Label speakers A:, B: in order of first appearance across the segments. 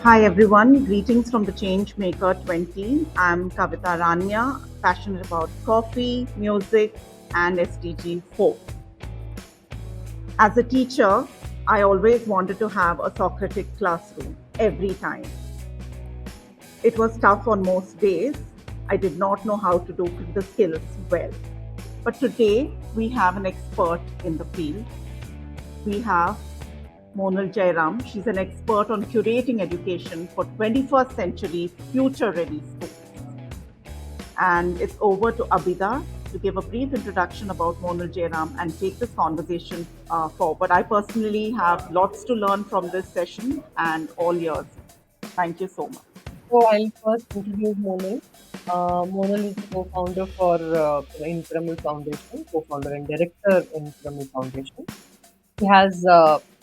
A: Hi everyone, greetings from the Change Maker 20. I'm Kavita Rania, passionate about coffee, music, and SDG 4. As a teacher, I always wanted to have a Socratic classroom every time. It was tough on most days. I did not know how to do the skills well. But today, we have an expert in the field. We have Monal Jayaram. She's an expert on curating education for 21st century future ready schools. And it's over to Abida to give a brief introduction about Monal Jayaram and take this conversation forward. I personally have lots to learn from this session and all yours. Thank you so much.
B: So I'll first introduce Monal. Monal is the co-founder for Pyramid Foundation, co-founder and director in Pyramid Foundation. He has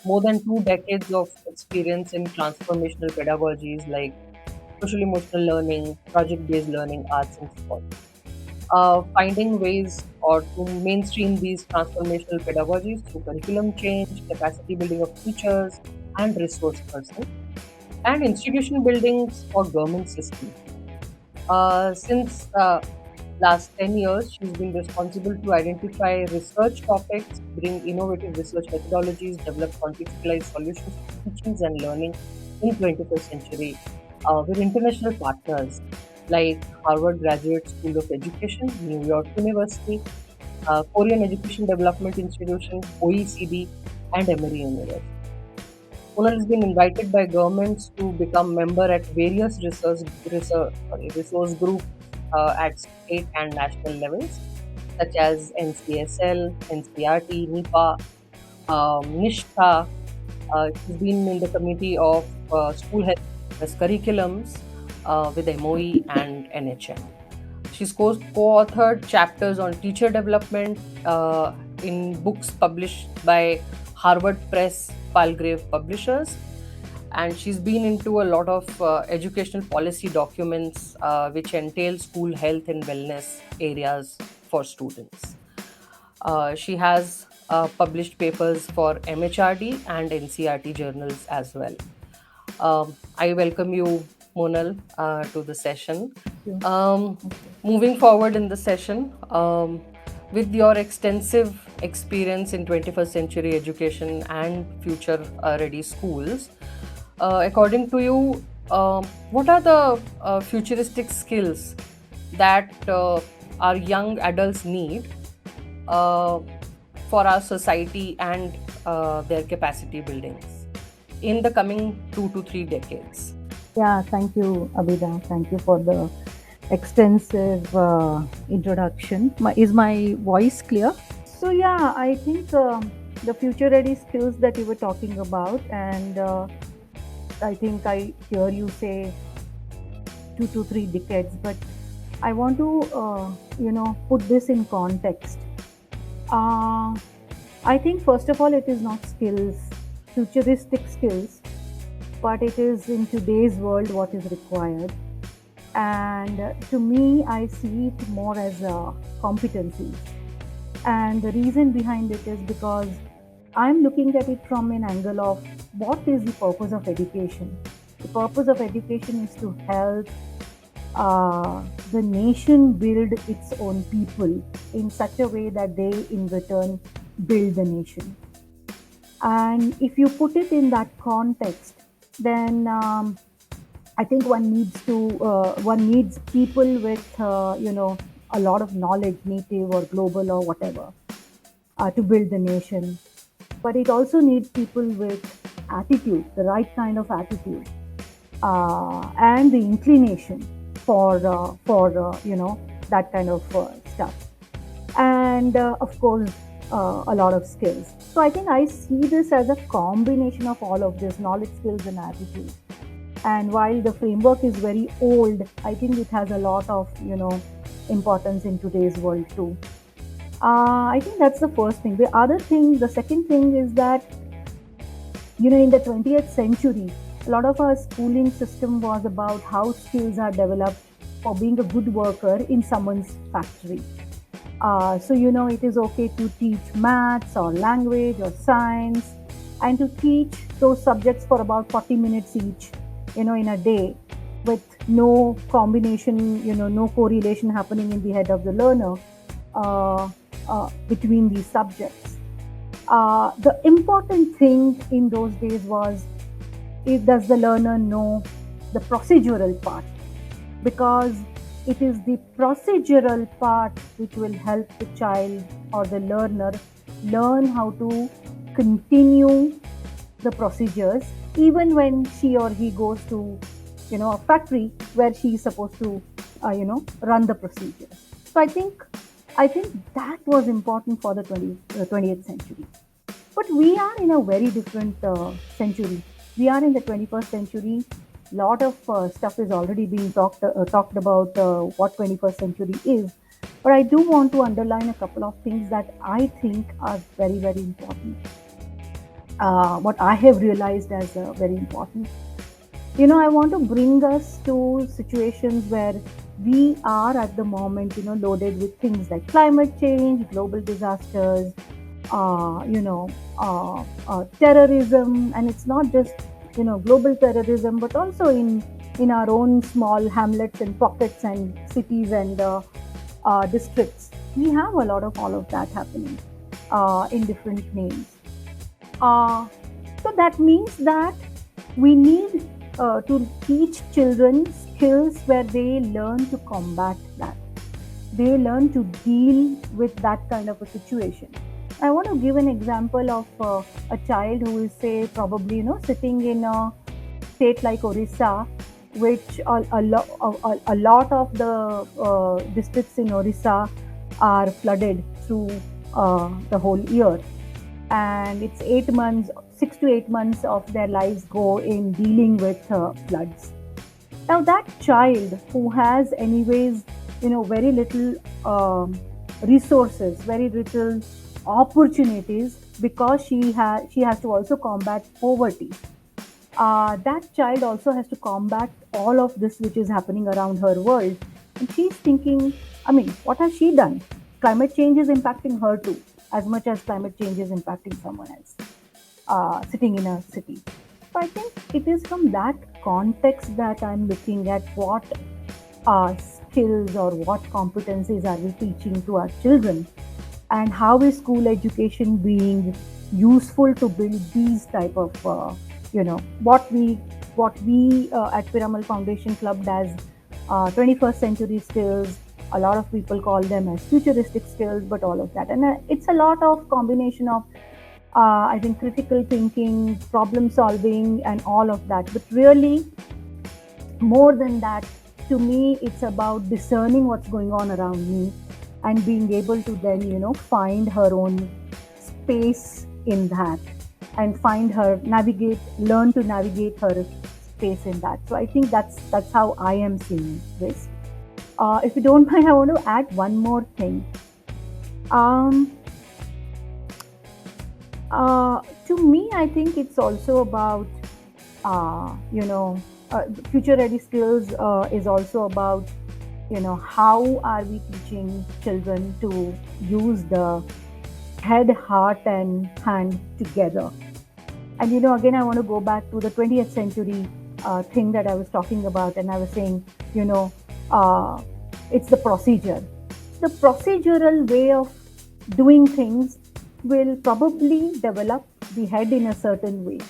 B: more than 2 decades of experience in transformational pedagogies like social emotional learning, project-based learning, arts and sports. Finding ways or to mainstream these transformational pedagogies through curriculum change, capacity building of teachers and resource persons, and institution buildings for government systems. Since last 10 years, she's been responsible to identify research topics, bring innovative research methodologies, develop contextualized solutions for teachings and learning in 21st century with international partners like Harvard Graduate School of Education, New York University, Korean Education Development Institution, OECD, and Emory University. Monal has been invited by governments to become member at various resource groups at state and national levels, such as NCSL, NCRT, NIPA, NISHTA. She's been in the committee of school health as curriculums with MOE and NHM. She's co-authored chapters on teacher development in books published by Harvard Press Palgrave Publishers, and she's been into a lot of educational policy documents which entail school health and wellness areas for students. She has published papers for MHRD and NCRT journals as well. I welcome you, Monal, to the session.
C: You.
B: Um, Moving forward in the session, with your extensive experience in 21st century education and future ready schools, according to you, what are the futuristic skills that our young adults need uh, for our society and their capacity buildings in the coming 2 to 3 decades?
C: Yeah, thank you, Abida. Thank you for the extensive introduction. Is my voice clear? So, yeah, I think the future ready skills that you were talking about, and I think I hear you say 2 to 3 decades, but I want to, put this in context. Uh, I think, first of all, it is not skills, futuristic skills, but it is in today's world what is required. And to me, I see it more as a competency. And the reason behind it is because I'm looking at it from an angle of what is the purpose of education. The purpose of education is to help the nation build its own people in such a way that they in return build the nation. And if you put it in that context, then I think one needs people with a lot of knowledge, native or global or whatever, to build the nation. But it also needs people with attitude, the right kind of attitude, and the inclination for that kind of stuff, and of course a lot of skills. So I think I see this as a combination of all of this knowledge, skills, and attitude. And while the framework is very old, I think it has a lot of importance in today's world too. I think that's the first thing. The second thing is that in the 20th century, a lot of our schooling system was about how skills are developed for being a good worker in someone's factory. So it is okay to teach maths or language or science and to teach those subjects for about 40 minutes each in a day, with no combination, no correlation happening in the head of the learner between these subjects. The important thing in those days was, does the learner know the procedural part? Because it is the procedural part which will help the child or the learner learn how to continue the procedures, even when she or he goes to a factory where she is supposed to run the procedures. So I think that was important for the 20th century. But we are in a very different century. We are in the 21st century. Lot of stuff is already being talked about what 21st century is. But I do want to underline a couple of things that I think are very, very important. What I have realized as very important. I want to bring us to situations where we are at the moment, loaded with things like climate change, global disasters, terrorism. And it's not just global terrorism, but also in our own small hamlets and pockets and cities and districts. We have a lot of all of that happening in different names. uh, so that means that we need to teach children skills where they learn to combat that. They learn to deal with that kind of a situation. I want to give an example of a child who is, say, probably sitting in a state like Orissa, which a lot of the districts in Orissa are flooded through the whole year, and it's 8 months, 6 to 8 months of their lives go in dealing with floods. Now, that child who has, anyways, very little resources, very little opportunities, because she has to also combat poverty. That child also has to combat all of this which is happening around her world, and she's thinking, I mean, what has she done? Climate change is impacting her too, as much as climate change is impacting someone else sitting in a city. So I think it is from that context that I'm looking at what skills or what competencies are we teaching to our children, and how is school education being useful to build these type of what we at Piramal Foundation clubbed as 21st century skills. A lot of people call them as futuristic skills, but all of that, and it's a lot of combination of I think critical thinking, problem solving, and all of that. But really, more than that, to me, it's about discerning what's going on around me and being able to then, find her own space in that, and find her learn to navigate her space in that. So I think that's how I am seeing this. If you don't mind, I want to add one more thing. Um, to me, I think it's also about, uh, you know, future ready skills is also about, how are we teaching children to use the head, heart, and hand together. And, again, I want to go back to the 20th century thing that I was talking about, and I was saying, uh, it's the procedure. The procedural way of doing things will probably develop the head in a certain way,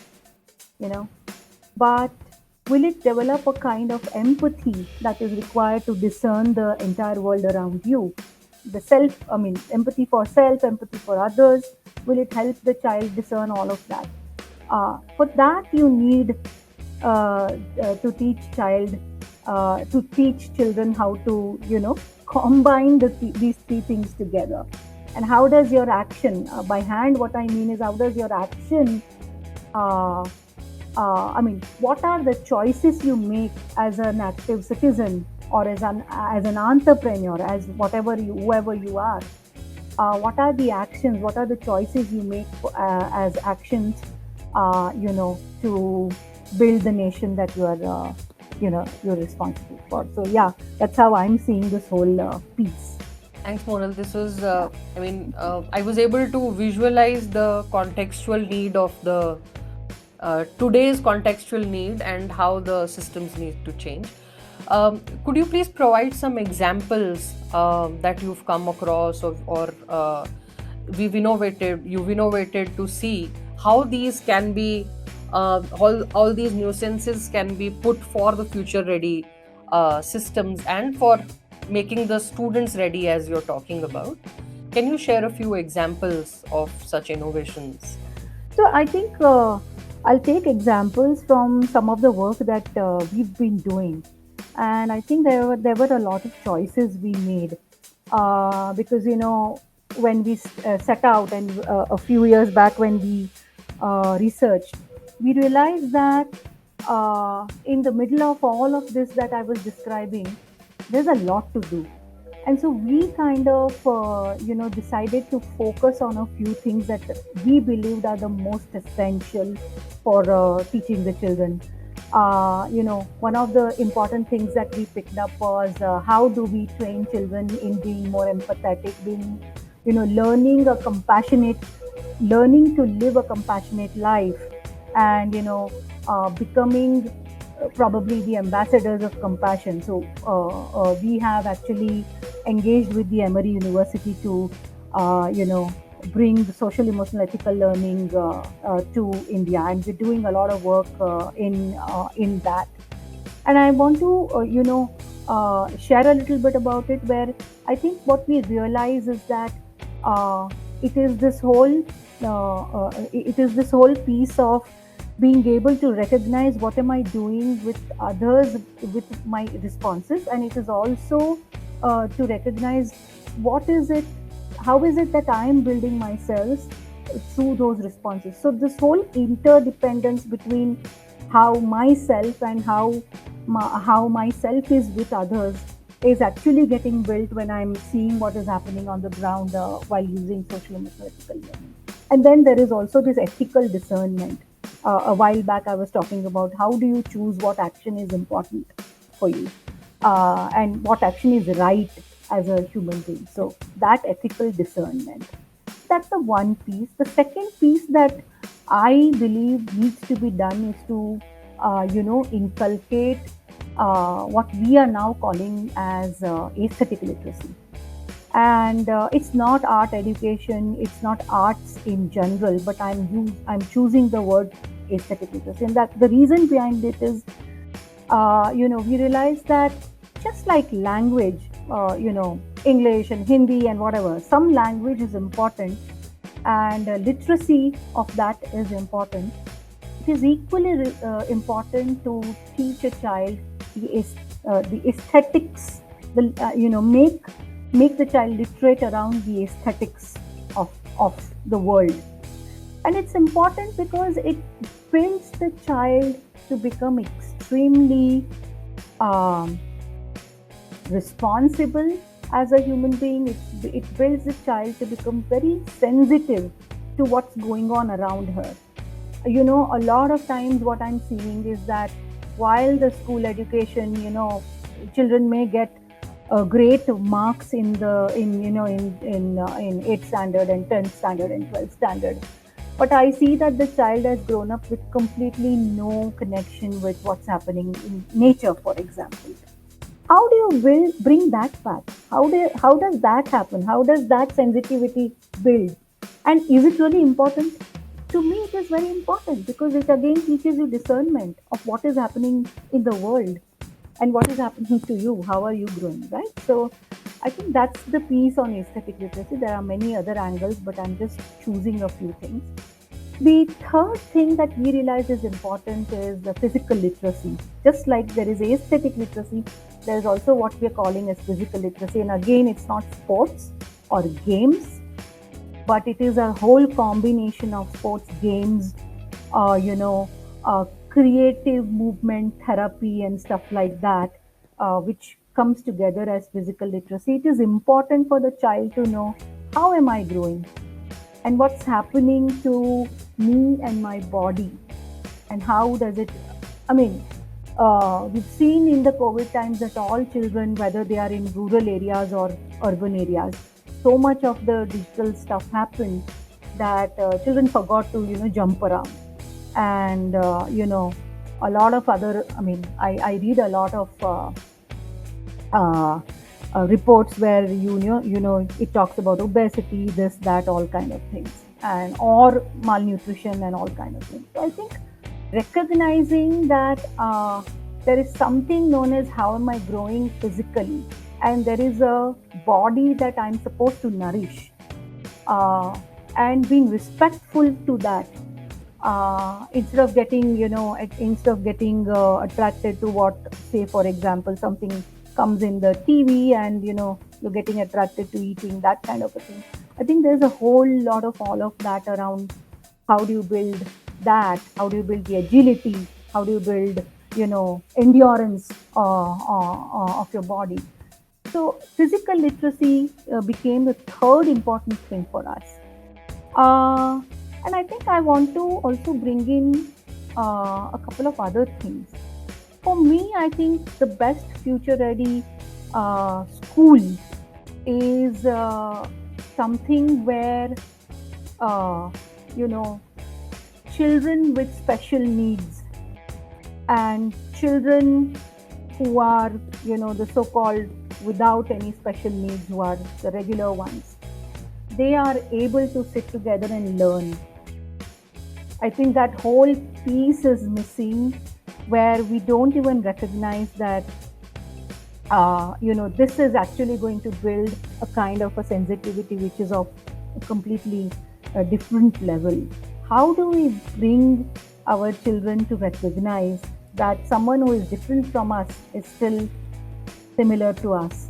C: you know, but will it develop a kind of empathy that is required to discern the entire world around you? The self, I mean, empathy for self, empathy for others. Will it help the child discern all of that? For that, you need to teach children how to, combine these three things together. And how does your action, by hand, what I mean is, how does your action, uh, what are the choices you make as an active citizen, or as an entrepreneur, as whoever you are? What are the actions? What are the choices you make as actions? To build the nation that you're responsible for. So yeah, that's how I'm seeing this whole piece.
B: Thanks, Monal. This was,
C: Yeah.
B: I was able to visualize the contextual need of the today's contextual need and how the systems need to change. Could you please provide some examples that you've come across, or you've innovated to see how these can be, all these nuisances can be put for the future ready systems and for making the students ready, as you're talking about? Can you share a few examples of such innovations?
C: So I think I'll take examples from some of the work that we've been doing, and I think there were a lot of choices we made because when we set out, and a few years back when we researched, we realized that in the middle of all of this that I was describing, there's a lot to do. And so we kind of decided to focus on a few things that we believed are the most essential for teaching the children. One of the important things that we picked up was how do we train children in being more empathetic, being learning to live a compassionate life, and becoming probably the ambassadors of compassion. So we have actually engaged with the Emory University to bring the social emotional ethical learning to India, and we're doing a lot of work in that. And I want to share a little bit about it, where I think what we realize is that uh, it is this whole piece of being able to recognize what am I doing with others with my responses, and it is also to recognize what is it, how is it that I am building myself through those responses. So this whole interdependence between how myself and how myself is with others is actually getting built when I'm seeing what is happening on the ground while using social emotional ethical learning. And then there is also this ethical discernment. A while back, I was talking about how do you choose what action is important for you and what action is right as a human being. So that ethical discernment, that's the one piece. The second piece that I believe needs to be done is to, inculcate what we are now calling as aesthetic literacy. And it's not art education, it's not arts in general, but I'm choosing the word aesthetic literacy, and that the reason behind it is, we realize that just like language, English and Hindi and whatever, some language is important, and literacy of that is important. It is equally important to teach a child the aesthetics, make the child literate around the aesthetics of the world. And it's important because it builds the child to become extremely um, responsible as a human being. It builds the child to become very sensitive to what's going on around her. A lot of times what I'm seeing is that while the school education, children may get great marks in 8th standard and 10th standard and 12th standard, but I see that the child has grown up with completely no connection with what's happening in nature, for example. How do you bring that back? How does that happen? How does that sensitivity build? And is it really important? To me, it is very important because it again teaches you discernment of what is happening in the world and what is happening to you. How are you growing, right? So I think that's the piece on aesthetic literacy. There are many other angles, but I'm just choosing a few things. The third thing that we realize is important is the physical literacy. Just like there is aesthetic literacy, there is also what we are calling as physical literacy. And again, it's not sports or games, but it is a whole combination of sports, games, creative movement, therapy, and stuff like that, which comes together as physical literacy. It is important for the child to know how am I growing and what's happening to me and my body, and how does it. I mean, we've seen in the COVID times that all children, whether they are in rural areas or urban areas, so much of the digital stuff happened that children forgot to jump around. and a lot of other. I mean, I read a lot of uh, reports where it talks about obesity, this, that, all kind of things, and or malnutrition and all kind of things. So I think recognizing that there is something known as how am I growing physically, and there is a body that I'm supposed to nourish, uh, and being respectful to that, instead of getting attracted to what, say for example, something comes in the TV, and you're getting attracted to eating that kind of a thing. I think there's a whole lot of all of that around. How do you build that? How do you build the agility? How do you build endurance of your body? So physical literacy became the third important thing for us. uh, and I think I want to also bring in a couple of other things. For me, I think the best future ready school is something where, uh, you know, children with special needs and children who are, the so called without any special needs, who are the regular ones, they are able to sit together and learn. I think that whole piece is missing, where we don't even recognize that, this is actually going to build a kind of a sensitivity which is of a completely different level. How do we bring our children to recognize that someone who is different from us is still similar to us,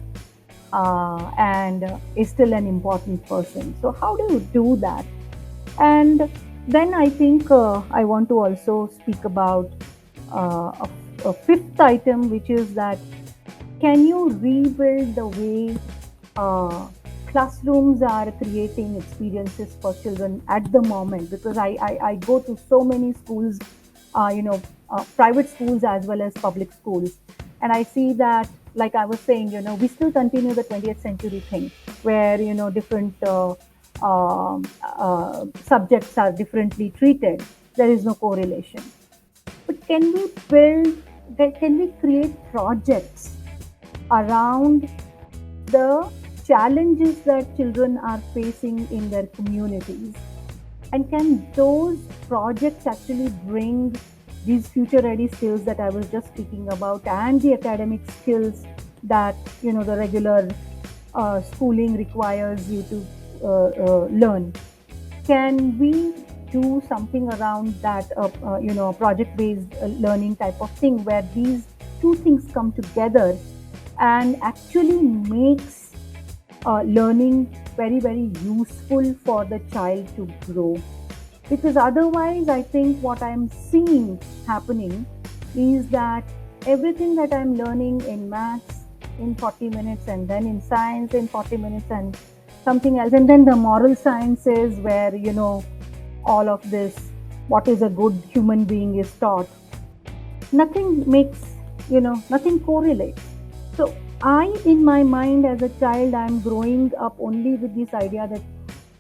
C: and is still an important person? So, how do you do that? And then I think I want to also speak about a fifth item, which is that can you rebuild the way uh, classrooms are creating experiences for children at the moment? Because I go to so many schools, private schools as well as public schools, and I see that, like I was saying, we still continue the 20th century thing, where different subjects are differently treated. There is no correlation. But can we create projects around the challenges that children are facing in their communities? And can those projects actually bring these future ready skills that I was just speaking about, and the academic skills that the regular schooling requires you to learn? Can we do something around that, project based learning type of thing, where these two things come together and actually makes learning very very useful for the child to grow? Because otherwise, I think what I'm seeing happening is that everything that I'm learning in maths in 40 minutes, and then in science in 40 minutes, and something else, and then the moral sciences, where all of this, what is a good human being, is taught. Nothing makes, nothing correlates. So I, in my mind as a child, I'm growing up only with this idea that,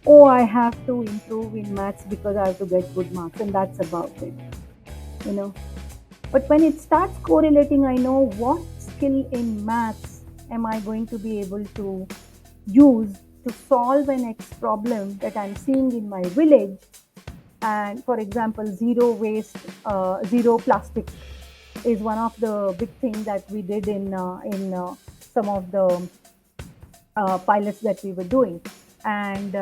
C: oh, I have to improve in maths because I have to get good marks, and that's about it, you know. But when it starts correlating, I know what skill in maths am I going to be able to use to solve an X problem that I'm seeing in my village. And for example, zero waste, zero plastic is one of the big things that we did in some of the pilots that we were doing. And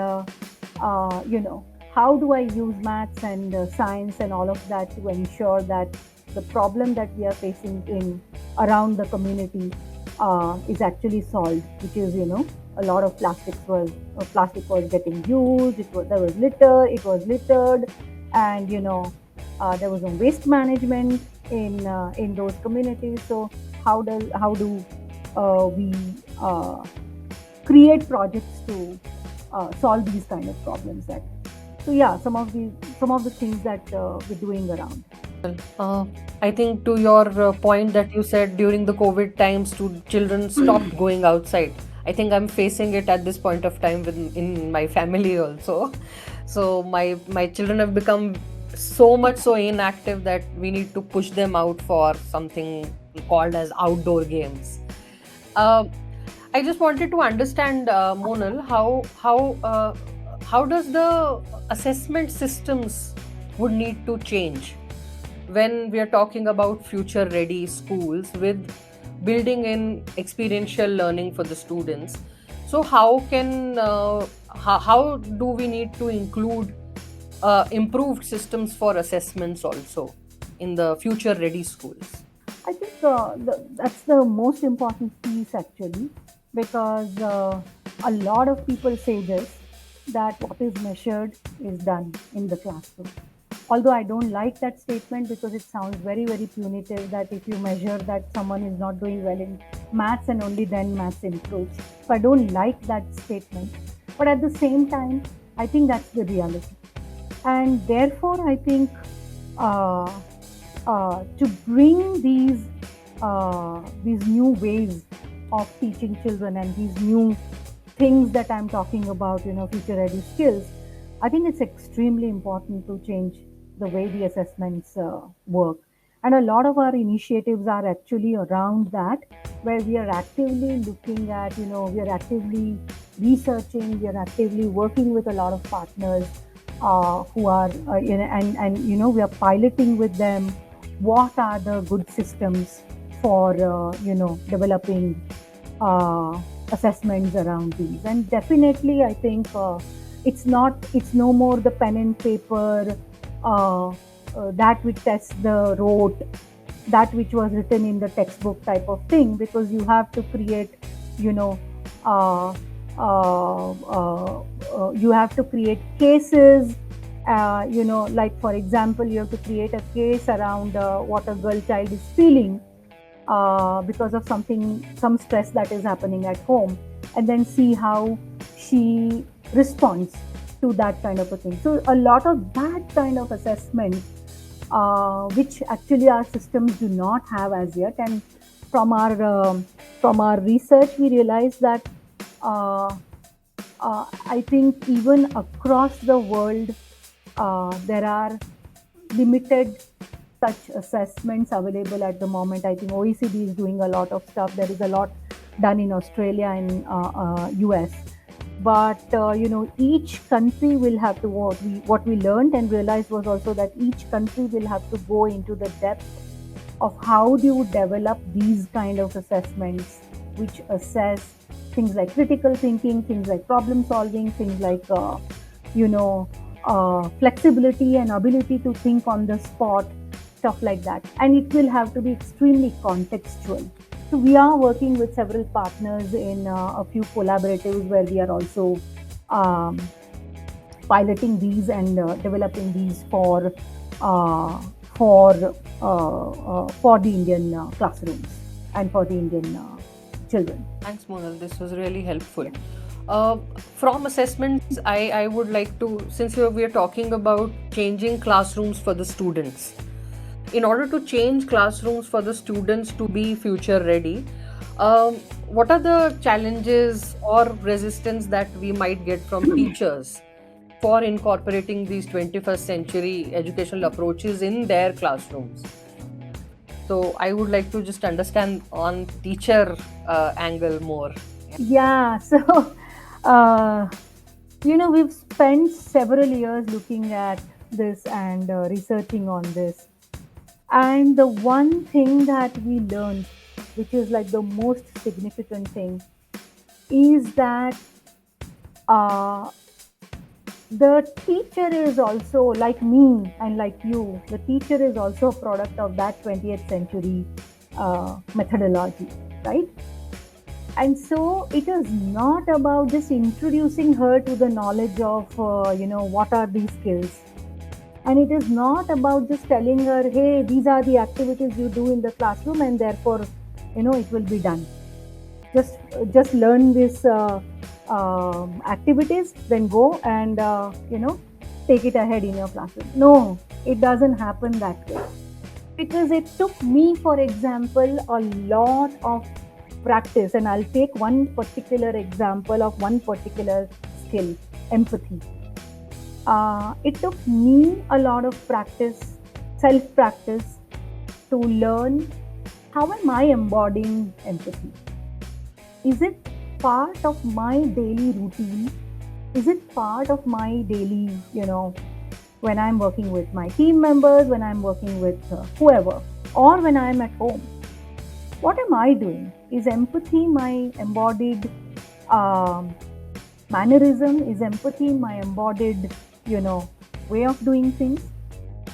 C: how do I use maths and science and all of that to ensure that the problem that we are facing in around the community is actually solved, which is, a lot of plastic was getting used. There was litter. It was littered, and there was no waste management in those communities. So how do we create projects to solve these kind of problems? That, so yeah, some of the things that we're doing around.
B: Uh, I think to your point that you said during the COVID times, to children stopped going outside. I think I'm facing it at this point of time in my family also. So my children have become so much so inactive that we need to push them out for something called as outdoor games. Um, I just wanted to understand, Monal, how does the assessment systems would need to change when we are talking about future ready schools with building in experiential learning for the students. So how do we need to include improved systems for assessments also in the future ready schools?
C: I think that's the most important piece actually, because a lot of people say this, that what is measured is done in the classroom. Although I don't like that statement because it sounds very, very punitive, that if you measure that someone is not doing well in maths and only then maths improves. So I don't like that statement. But at the same time, I think that's the reality. And therefore, I think uh, to bring these new ways of teaching children and these new things that I'm talking about, future ready skills, I think it's extremely important to change the way the assessments work. And a lot of our initiatives are actually around that, where we are actively looking at, we are actively researching, we are actively working with a lot of partners who are, and we are piloting with them what are the good systems for, developing assessments around these. And definitely, I think it's no more the pen and paper, that which tests the rote, that which was written in the textbook type of thing, because you have to create, you know, uh, you have to create cases. Like for example, you have to create a case around what a girl child is feeling because of some stress that is happening at home, and then see how she responds to that kind of a thing. So a lot of that kind of assessment, which actually our systems do not have as yet, and from our from our research, we realize that uh, I think even across the world, there are limited such assessments available at the moment. I think OECD is doing a lot of stuff. There is a lot done in Australia and US. But each country will have to, what we learned and realized was also that each country will have to go into the depth of how do you develop these kind of assessments, which assess things like critical thinking, things like problem solving, things like flexibility and ability to think on the spot, stuff like that. And it will have to be extremely contextual. So we are working with several partners in a few collaboratives where we are also um, piloting these and developing these uh, for for the Indian classrooms and for the Indian children.
B: Thanks, Monal. This was really helpful. Uh, from assessments, I would like to, since we are talking about changing classrooms for the students, in order to change classrooms for the students to be future ready, what are the challenges or resistance that we might get from teachers for incorporating these 21st century educational approaches in their classrooms? So I would like to just understand on teacher angle more.
C: Yeah, so uh, we've spent several years looking at this and researching on this. And the one thing that we learned, which is like the most significant thing, is that uh, the teacher is also like me and like you. The teacher is also a product of that 20th century methodology, right? And so it is not about just introducing her to the knowledge of what are these skills, and it is not about just telling her, hey, these are the activities you do in the classroom and therefore it will be done. Just learn these activities, then go and take it ahead in your classroom. No, it doesn't happen that way, because it took me, for example, a lot of practice. And I'll take one particular example of one particular skill: empathy. It took me a lot of practice, self practice, to learn how am I embodying empathy. Is it part of my daily routine? Is it part of my daily, when I'm working with my team members, when I'm working with whoever, or when I'm at home? What am I doing? Is empathy my embodied um, mannerism? Is empathy my embodied, you know, way of doing things?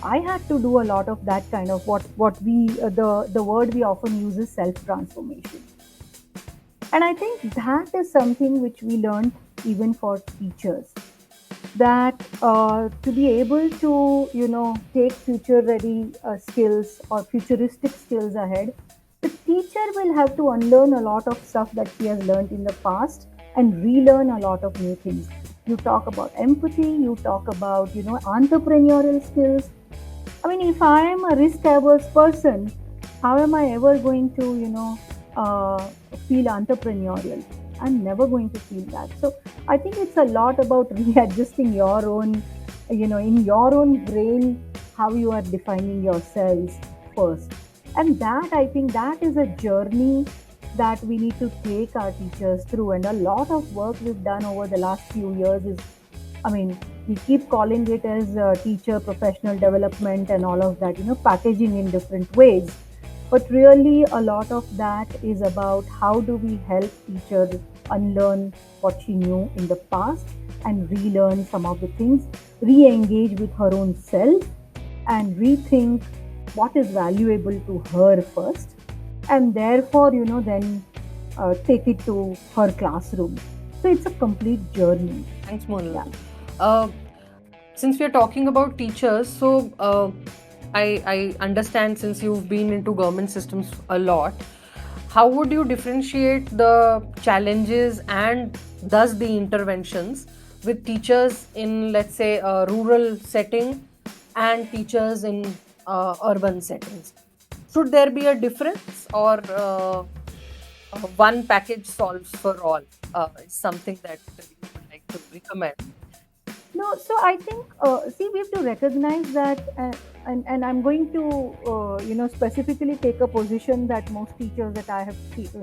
C: I had to do a lot of that kind of what we the word we often use is self transformation, and I think that is something which we learned even for teachers, that to be able to take future ready skills or futuristic skills ahead, the teacher will have to unlearn a lot of stuff that she has learned in the past and relearn a lot of new things. You talk about empathy, you talk about entrepreneurial skills. I mean, if I am a risk averse person, how am I ever going to, feel entrepreneurial? I'm never going to feel that. So I think it's a lot about readjusting your own, in your own brain, how you are defining yourselves first. And that, I think, that is a journey that we need to take our teachers through. And a lot of work we've done over the last few years is, I mean, we keep calling it as teacher professional development and all of that, packaging in different ways. But really, a lot of that is about how do we help teachers unlearn what she knew in the past and relearn some of the things, re engage with her own self, and rethink what is valuable to her first, and therefore, then take it to her classroom. So it's a complete journey.
B: Thanks, Monal.
C: Yeah.
B: Since we are talking about teachers, so I understand, since you've been into government systems a lot, how would you differentiate the challenges and thus the interventions with teachers in, let's say, a rural setting and teachers in urban settings? Should there be a difference, or one package solves for all? Is something that you would like to recommend?
C: No, so I think, see, we have to recognize that, and I'm going to, specifically take a position that most teachers that I have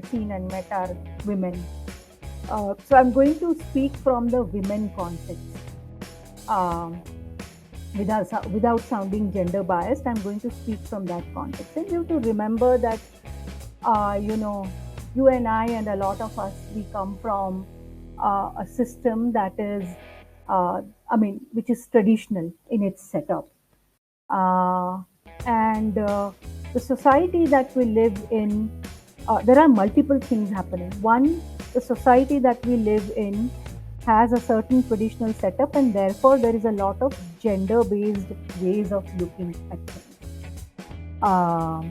C: seen and met are women. So I'm going to speak from the women context. Um, without sounding gender biased, I'm going to speak from that context. And you have to remember that, you and I and a lot of us, we come from a system that is, which is traditional in its setup. Uh, and the society that we live in, there are multiple things happening. One, the society that we live in has a certain traditional setup, and therefore there is a lot of gender based ways of looking at things. Uh,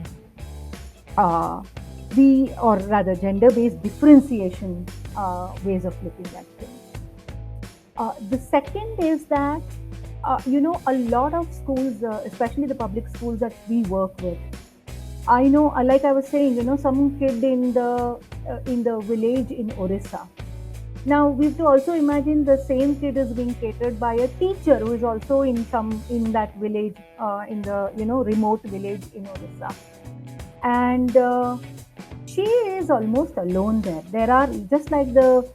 C: or rather, gender based differentiation ways of looking at things. The second is that, a lot of schools, especially the public schools that we work with, I know, like I was saying, some kid in the village in Orissa. Now we have to also imagine the same kid is being catered by a teacher who is also in that village, in the remote village in Orissa, and she is almost alone there. There are, just like the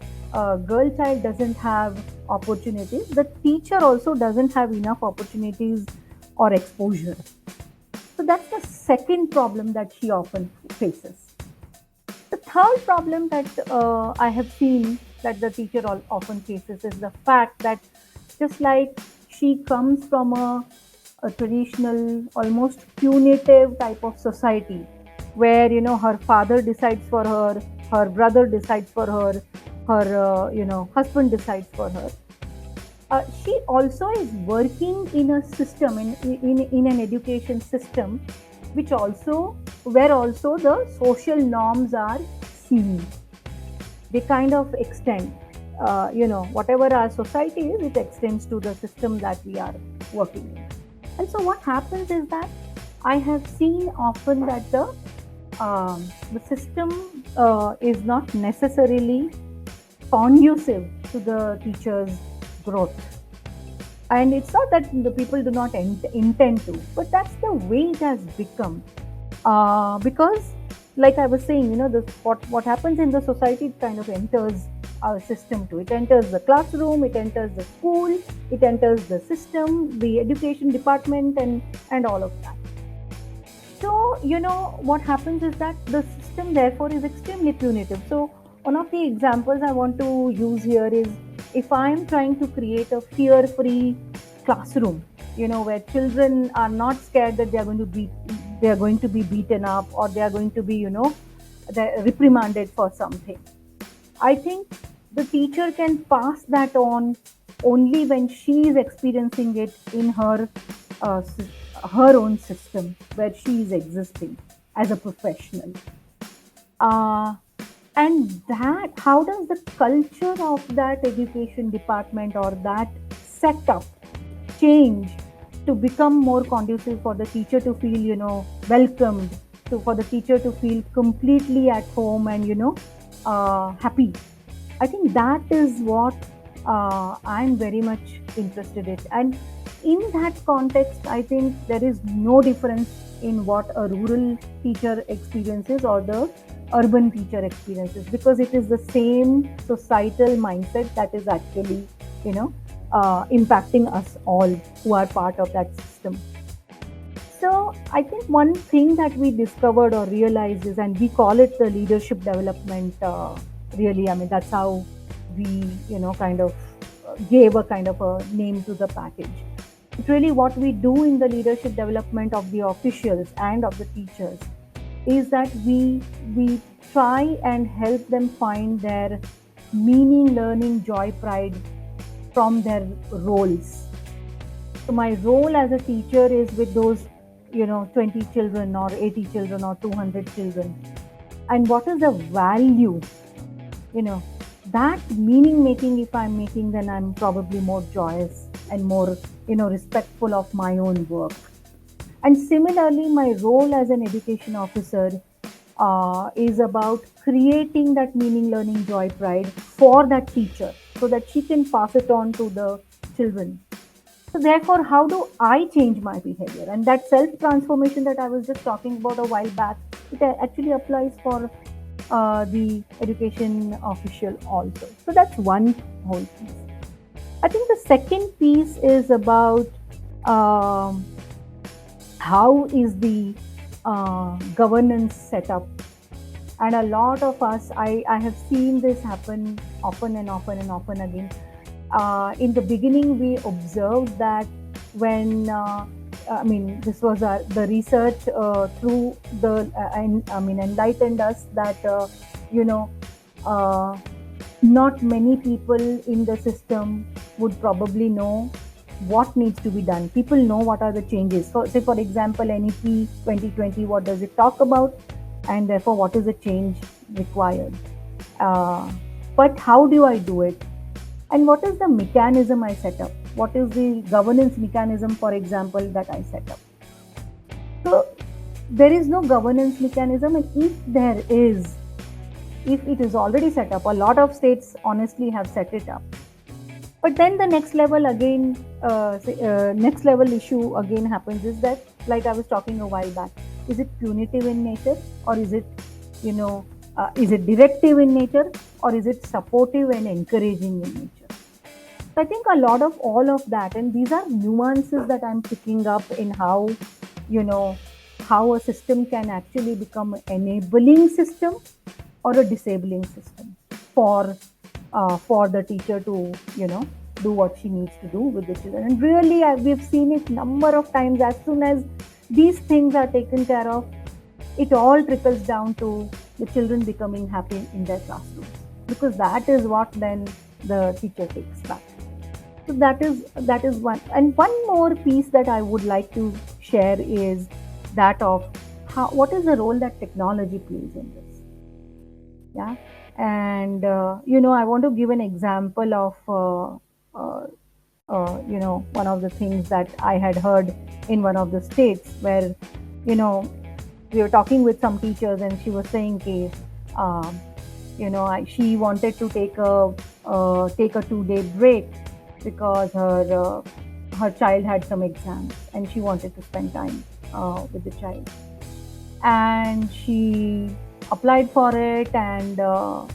C: girl child doesn't have opportunities, the teacher also doesn't have enough opportunities or exposure. So that's the second problem that she often faces. The third problem that I have seen that the teacher often faces is the fact that, just like she comes from a traditional, almost punitive type of society, where her father decides for her brother decides for her husband decides for her. She also is working in a system, in an education system, which also, where also the social norms are seen. They kind of extend, whatever our society is, it extends to the system that we are working in. And so what happens is that I have seen often that the system is not necessarily conducive to the teacher's growth. And it's not that the people do not intend to, but that's the way it has become. Because, like I was saying, what happens in the society, it kind of enters our system too. It enters the classroom, it enters the school, it enters the system, the education department, and all of that. So, what happens is that the system, therefore, is extremely punitive. So, one of the examples I want to use here is, if I'm trying to create a fear free classroom, where children are not scared that they are going to be beaten up, or they are going to be, they're reprimanded for something. I think the teacher can pass that on only when she is experiencing it in uh, her own system where she is existing as a professional. Uh, and that, how does the culture of that education department or that setup change to become more conducive for the teacher to feel, welcomed, for the teacher to feel completely at home and, happy. I think that is what I'm very much interested in. And in that context, I think there is no difference in what a rural teacher experiences or the urban teacher experiences, because it is the same societal mindset that is actually, impacting us all who are part of that system. So I think one thing that we discovered or realized is, and we call it the leadership development. Really, I mean, that's how we, kind of gave a kind of a name to the package. But really, what we do in the leadership development of the officials and of the teachers is that we try and help them find their meaning, learning, joy, pride from their roles. So my role as a teacher is with those, 20 children or 80 children or 200 children. And what is the value, you know, that meaning making, if I'm making, then I'm probably more joyous and more, respectful of my own work. And similarly, my role as an education officer is about creating that meaning, learning, joy, pride for that teacher so that she can pass it on to the children. So, therefore, how do I change my behavior? And that self transformation that I was just talking about a while back, it actually applies for the education official also. So, that's one whole piece. I think the second piece is about um, how is the governance set up. And a lot of us, I have seen this happen often and often and often again. In the beginning, we observed that when, I mean, this was the research through the, I mean, enlightened us that, you know, uh, not many people in the system would probably know what needs to be done. People know what are the changes. So, say, for example, NEP 2020, what does it talk about? And therefore, what is the change required? Uh, but how do I do it? And what is the mechanism I set up? What is the governance mechanism, for example, that I set up? So there is no governance mechanism, and if there is, if it is already set up, a lot of states honestly have set it up. But then the next level again, next level issue again happens is that, like I was talking a while back, is it punitive in nature, or is it, you know, is it directive in nature, or is it supportive and encouraging in nature? So I think a lot of all of that, and these are nuances that I'm picking up in how, you know, how a system can actually become an enabling system or a disabling system for the teacher to, do what she needs to do with the children. And really, we've seen it number of times. As soon as these things are taken care of, it all trickles down to the children becoming happy in their classrooms, because that is what then the teacher takes back. So that is one. And one more piece that I would like to share is that of how, what is the role that technology plays in this. Yeah. And I want to give an example of one of the things that I had heard in one of the states where, you know we were talking with some teachers, and she was saying, okay, um, she wanted to take a 2-day break because her her child had some exams and she wanted to spend time with the child, and she applied for it, and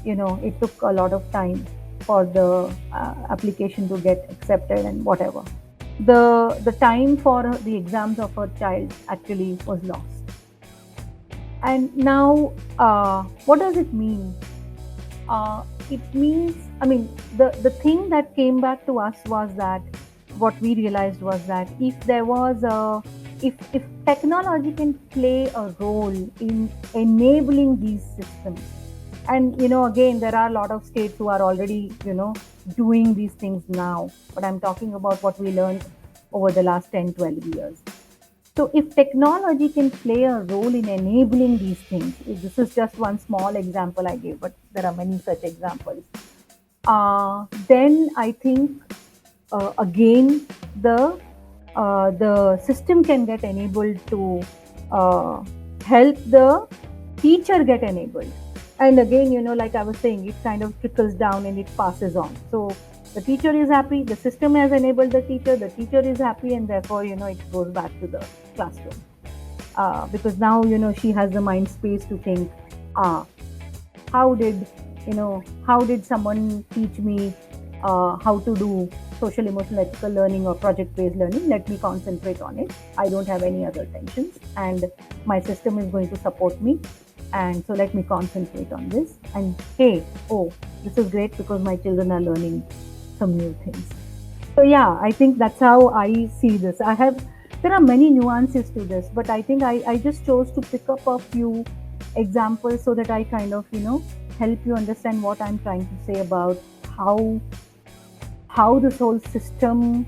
C: it took a lot of time for the application to get accepted and whatever. The time for the exams of her child actually was lost. And now, what does it mean? It means, I mean, the thing that came back to us was that what we realized was that if technology can play a role in enabling these systems, and again, there are a lot of states who are already doing these things now, but I'm talking about what we learned over the last 10, 12 years. So if technology can play a role in enabling these things, this is just one small example I gave, but there are many such examples. Then I think again the system can get enabled to help the teacher get enabled. And again, like I was saying, it kind of trickles down and it passes on. So the teacher is happy, the system has enabled the teacher is happy, and therefore it goes back to the classroom, because now she has the mind space to think, how did someone teach me how to do social emotional ethical learning or project based learning. Let me concentrate on it. I don't have any other tensions, and my system is going to support me, and so let me concentrate on this. And hey, this is great because my children are learning some new things. So yeah, I think that's how I see this. There are many nuances to this, but I think I just chose to pick up a few examples so that I kind of help you understand what I'm trying to say about how this whole system,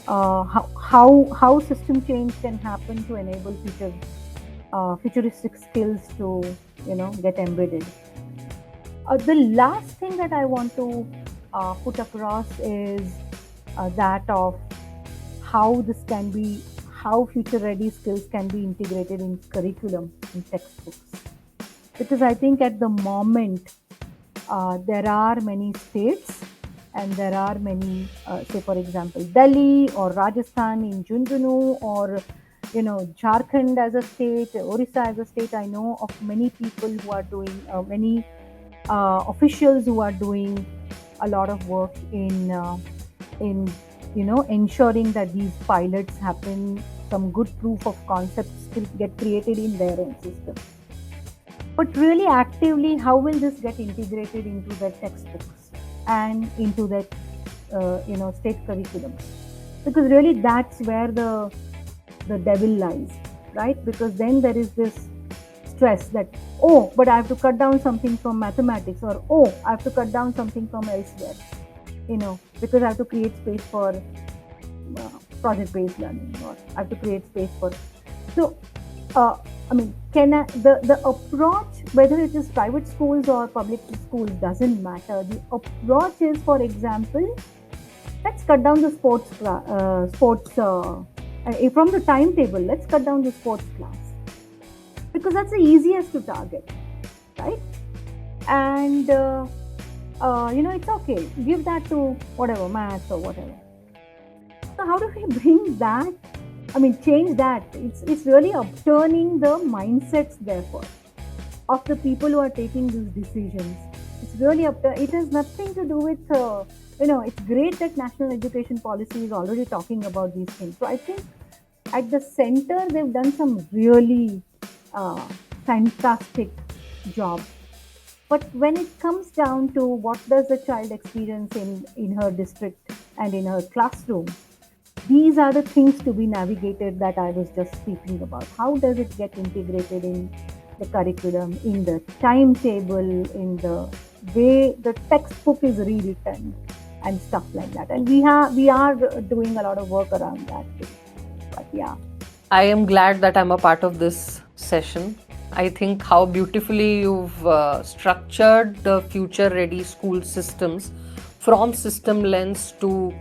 C: how system change can happen to enable futuristic skills to get embedded. The last thing that I want to put across is that of how future ready skills can be integrated in curriculum, in textbooks. Because I think at the moment there are many states, and there are many, say for example, Delhi or Rajasthan in Junjunu, or Jharkhand as a state, Orissa as a state. I know of many people who are doing, many officials who are doing a lot of work in ensuring that these pilots happen, some good proof of concepts get created in their own system. But really actively, how will this get integrated into their textbooks and into their state curriculum? Because really that's where the devil lies, right? Because then there is this stress that, but I have to cut down something from mathematics, or I have to cut down something from elsewhere, because I have to create space for project-based learning, or I have to create space for. So, the approach, whether it is private schools or public schools, doesn't matter. The approach is, for example, let's cut down the sports from the timetable. Let's cut down the sports class, because that's the easiest to target, right? And it's okay. Give that to whatever, maths or whatever. So how do we bring that? Change that. It's really upturning the mindsets, therefore, of the people who are taking these decisions. It's really it has nothing to do with, it's great that national education policy is already talking about these things. So I think at the center, they've done some really fantastic job. But when it comes down to what does the child experience in her district and in her classroom, these are the things to be navigated that I was just speaking about. How does it get integrated in the curriculum, in the timetable, in the way the textbook is rewritten and stuff like that? And we are doing a lot of work around that too. But yeah.
B: I am glad that I'm a part of this session. I think how beautifully you've structured the future ready school systems from system lens to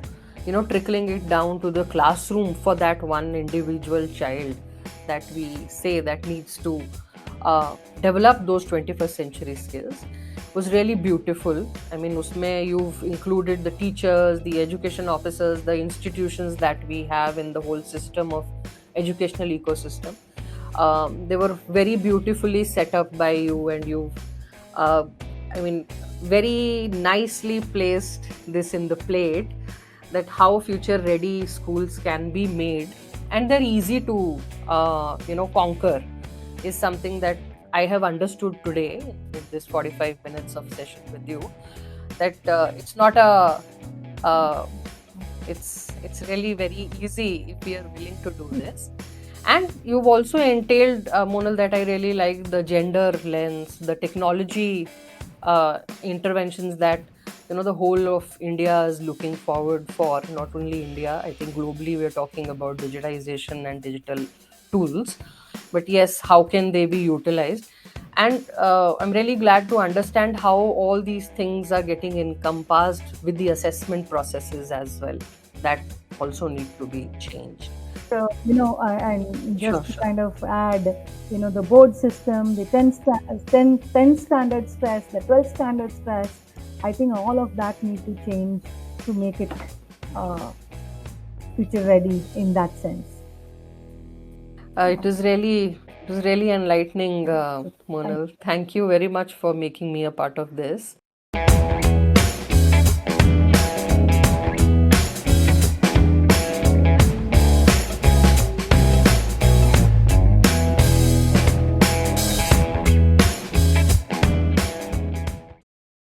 B: trickling it down to the classroom for that one individual child that we say that needs to develop those 21st century skills. was really beautiful. I mean, usme you've included the teachers, the education officers, the institutions that we have in the whole system of educational ecosystem. They were very beautifully set up by you, and you've, uh, I mean, very nicely placed this in the plate, that how future ready schools can be made, and they're easy to conquer, is something that I have understood today with this 45 minutes of session with you, that it's not a uh, it's really very easy if we are willing to do this. And you've also entailed, Monal, that I really like, the gender lens, the technology interventions that the whole of India is looking forward for. Not only India, I think globally we're talking about digitization and digital tools. But yes, how can they be utilized? And I'm really glad to understand how all these things are getting encompassed with the assessment processes as well. That also need to be changed.
C: And
B: Sure,
C: just to
B: sure.
C: kind of add, the board system, the 10 standard stress, the 12 standard stress, I think all of that need to change to make it uh, future ready in that sense.
B: It was really enlightening,
C: Thank
B: Monal. Thank you very much for making me a part of this.